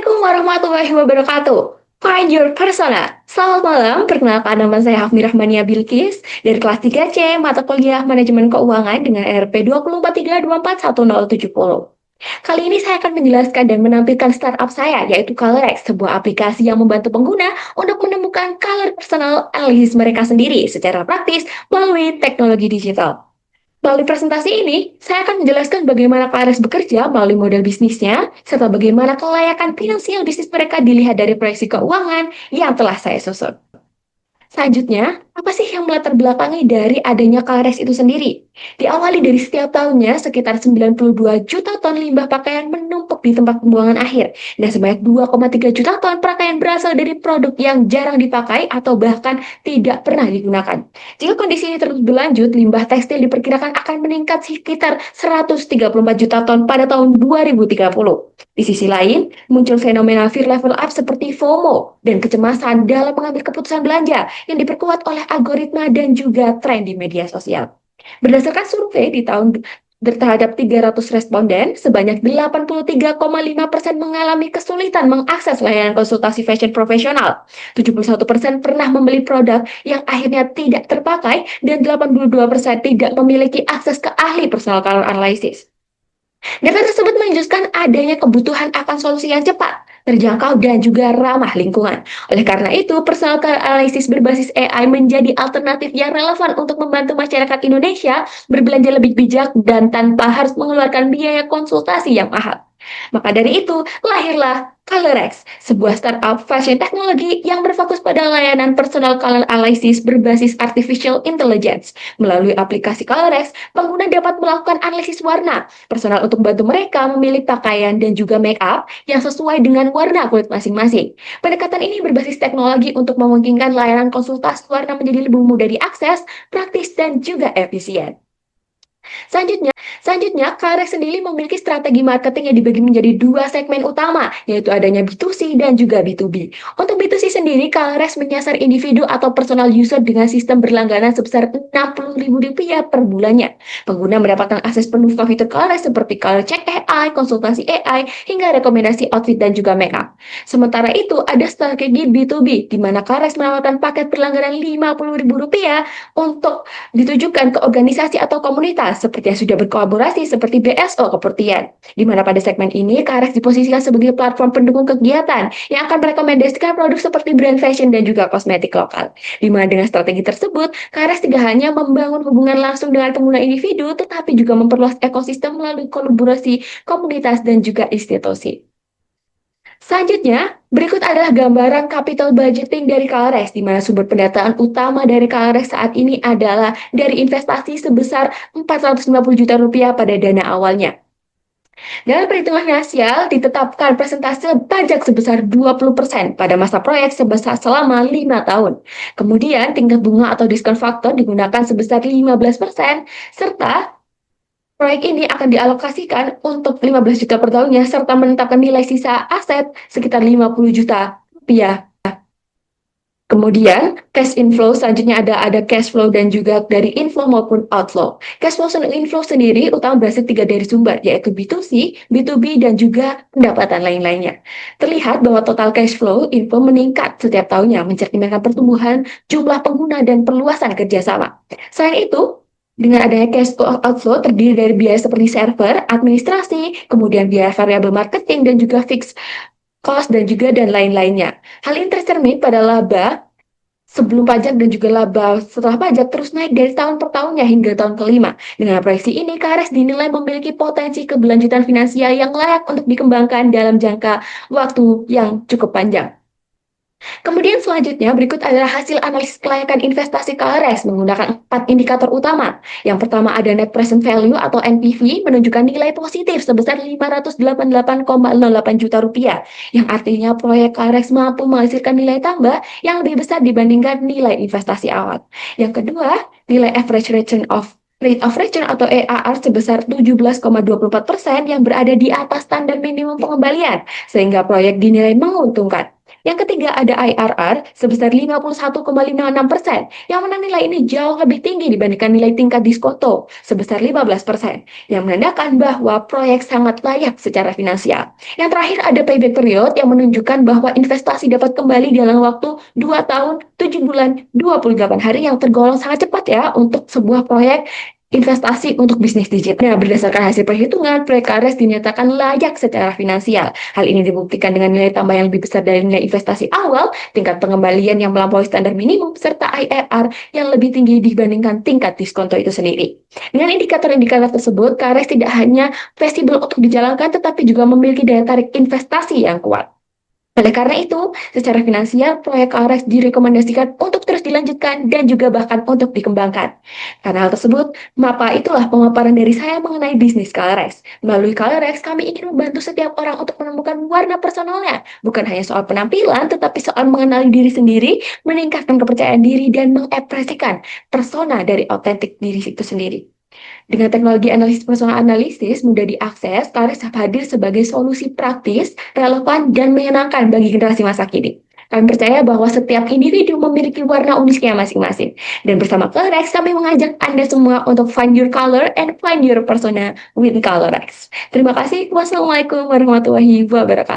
Assalamualaikum warahmatullahi wabarakatuh. Find your persona. Selamat malam, perkenalkan nama saya Hafni Rahmania Bilkis dari kelas 3C Mata Kuliah Manajemen Keuangan dengan RP 2043241070. Kali ini saya akan menjelaskan dan menampilkan startup saya, yaitu Colorex, sebuah aplikasi yang membantu pengguna untuk menemukan color personal analysis mereka sendiri secara praktis melalui teknologi digital. Melalui presentasi ini, saya akan menjelaskan bagaimana Claris bekerja melalui model bisnisnya, serta bagaimana kelayakan finansial bisnis mereka dilihat dari proyeksi keuangan yang telah saya susun. Selanjutnya, apa sih yang melatar belakangi dari adanya Kalres itu sendiri? Diawali dari setiap tahunnya sekitar 92 juta ton limbah pakaian menumpuk di tempat pembuangan akhir, dan sebanyak 2,3 juta ton pakaian berasal dari produk yang jarang dipakai atau bahkan tidak pernah digunakan. Jika kondisi ini terus berlanjut, limbah tekstil diperkirakan akan meningkat sekitar 134 juta ton pada tahun 2030. Di sisi lain, muncul fenomena fear level up seperti FOMO dan kecemasan dalam mengambil keputusan belanja yang diperkuat oleh algoritma dan juga tren di media sosial. Berdasarkan survei di tahun terhadap 300 responden, sebanyak 83,5% mengalami kesulitan mengakses layanan konsultasi fashion profesional. 71% pernah membeli produk yang akhirnya tidak terpakai dan 82% tidak memiliki akses ke ahli personal color analysis. Data tersebut menunjukkan adanya kebutuhan akan solusi yang cepat, terjangkau, dan juga ramah lingkungan. Oleh karena itu, personal analysis berbasis AI menjadi alternatif yang relevan untuk membantu masyarakat Indonesia berbelanja lebih bijak dan tanpa harus mengeluarkan biaya konsultasi yang mahal. Maka dari itu, lahirlah Colorex, sebuah startup fashion teknologi yang berfokus pada layanan personal color analysis berbasis artificial intelligence. Melalui aplikasi Colorex, pengguna dapat melakukan analisis warna personal untuk membantu mereka memilih pakaian dan juga make up yang sesuai dengan warna kulit masing-masing. Pendekatan ini berbasis teknologi untuk memungkinkan layanan konsultasi warna menjadi lebih mudah diakses, praktis, dan juga efisien. Selanjutnya, selanjutnya, Colorex sendiri memiliki strategi marketing yang dibagi menjadi dua segmen utama, yaitu adanya B2C dan juga B2B. Untuk B2C sendiri, Colorex menyasar individu atau personal user dengan sistem berlangganan sebesar Rp60.000 per bulannya. Pengguna mendapatkan akses penuh ke fitur Colorex seperti color check AI, konsultasi AI, hingga rekomendasi outfit dan juga makeup. Sementara itu, ada strategi B2B, di mana Colorex menawarkan paket berlangganan Rp50.000 untuk ditujukan ke organisasi atau komunitas seperti yang sudah berkolaborasi seperti BSO Kepertian, di mana pada segmen ini Colorex diposisikan sebagai platform pendukung kegiatan yang akan merekomendasikan produk seperti brand fashion dan juga kosmetik lokal. Di mana dengan strategi tersebut, Colorex tidak hanya membangun hubungan langsung dengan pengguna individu, tetapi juga memperluas ekosistem melalui kolaborasi komunitas dan juga institusi. Selanjutnya, berikut adalah gambaran capital budgeting dari Colorex, di mana sumber pendataan utama dari Colorex saat ini adalah dari investasi sebesar Rp450 juta pada dana awalnya. Dalam perhitungan finansial, ditetapkan persentase pajak sebesar 20% pada masa proyek sebesar selama 5 tahun. Kemudian, tingkat bunga atau diskon faktor digunakan sebesar 15%, serta proyek ini akan dialokasikan untuk 15 juta per tahunnya, serta menetapkan nilai sisa aset sekitar 50 juta rupiah. Kemudian, cash inflow selanjutnya ada cash flow dan juga dari inflow maupun outflow. Cash flow dan inflow sendiri utama berasal dari sumber, yaitu B2C, B2B, dan juga pendapatan lain-lainnya. Terlihat bahwa total cash flow inflow meningkat setiap tahunnya, mencerminkan pertumbuhan jumlah pengguna dan perluasan kerjasama. Selain itu, dengan adanya cash outflow terdiri dari biaya seperti server, administrasi, kemudian biaya variabel marketing, dan juga fixed cost dan lain-lainnya. Hal ini tercermin pada laba sebelum pajak dan juga laba setelah pajak terus naik dari tahun per tahunnya hingga tahun kelima. Dengan proyeksi ini, Colorex dinilai memiliki potensi keberlanjutan finansial yang layak untuk dikembangkan dalam jangka waktu yang cukup panjang. Kemudian selanjutnya berikut adalah hasil analisis kelayakan investasi Colorex menggunakan 4 indikator utama. Yang pertama ada net present value atau NPV menunjukkan nilai positif sebesar Rp588,08 juta, yang artinya proyek Colorex mampu menghasilkan nilai tambah yang lebih besar dibandingkan nilai investasi awal. Yang kedua, nilai average return Rate of return atau EAR sebesar 17,24% yang berada di atas standar minimum pengembalian, sehingga proyek dinilai menguntungkan. Yang ketiga ada IRR sebesar 51,56%, yang mana nilai ini jauh lebih tinggi dibandingkan nilai tingkat diskonto sebesar 15%, yang menandakan bahwa proyek sangat layak secara finansial. Yang terakhir ada payback period yang menunjukkan bahwa investasi dapat kembali dalam waktu 2 tahun, 7 bulan, 28 hari, yang tergolong sangat cepat ya untuk sebuah proyek investasi untuk bisnis digital. Nah, berdasarkan hasil perhitungan, proyek Kares dinyatakan layak secara finansial. Hal ini dibuktikan dengan nilai tambah yang lebih besar dari nilai investasi awal, tingkat pengembalian yang melampaui standar minimum, serta IRR yang lebih tinggi dibandingkan tingkat diskonto itu sendiri. Dengan indikator-indikator tersebut, Kares tidak hanya fleksibel untuk dijalankan, tetapi juga memiliki daya tarik investasi yang kuat. Oleh karena itu, secara finansial, proyek KRX direkomendasikan untuk terus dilanjutkan dan juga bahkan untuk dikembangkan. Karena hal tersebut, maka itulah pemaparan dari saya mengenai bisnis KRX. Melalui KRX, kami ingin membantu setiap orang untuk menemukan warna personalnya. Bukan hanya soal penampilan, tetapi soal mengenali diri sendiri, meningkatkan kepercayaan diri, dan mengekspresikan persona dari otentik diri itu sendiri. Dengan teknologi analisis personal analisis mudah diakses, Taris hadir sebagai solusi praktis, relevan, dan menyenangkan bagi generasi masa kini. Kami percaya bahwa setiap individu memiliki warna uniknya masing-masing. Dan bersama Colorex, kami mengajak Anda semua untuk find your color and find your persona with Colorex. Terima kasih. Wassalamualaikum warahmatullahi wabarakatuh.